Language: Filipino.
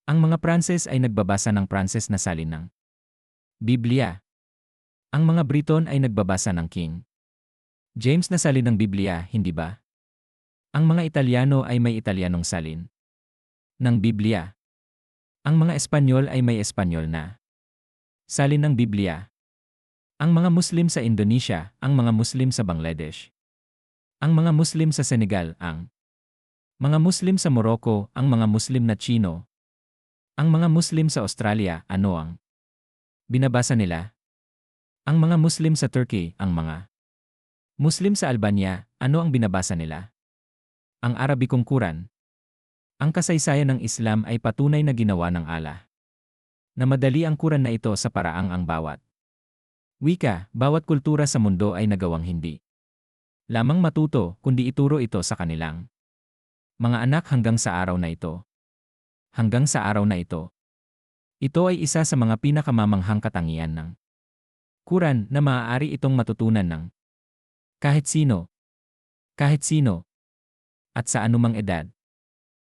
Ang mga Pranses ay nagbabasa ng Pranses na salin ng Biblia. Ang mga Briton ay nagbabasa ng King James na salin ng Biblia, hindi ba? Ang mga Italyano ay may Italianong salin ng Biblia. Ang mga Espanyol ay may Espanyol na salin ng Biblia. Ang mga Muslim sa Indonesia, ang mga Muslim sa Bangladesh. Ang mga Muslim sa Senegal, ang mga Muslim sa Morocco, ang mga Muslim na Chino. Ang mga Muslim sa Australia, ano ang binabasa nila? Ang mga Muslim sa Turkey, ang mga Muslim sa Albania, ano ang binabasa nila? Ang Arabikong Quran. Ang kasaysayan ng Islam ay patunay na ginawa ng Allah. Na madali ang Quran na ito sa paraang ang bawat wika, bawat kultura sa mundo ay nagawang hindi lamang matuto, kundi ituro ito sa kanilang mga anak hanggang sa araw na ito. Hanggang sa araw na ito. Ito ay isa sa mga pinakamamanghang katangian ng Quran na maaari itong matutunan ng kahit sino, at sa anumang edad.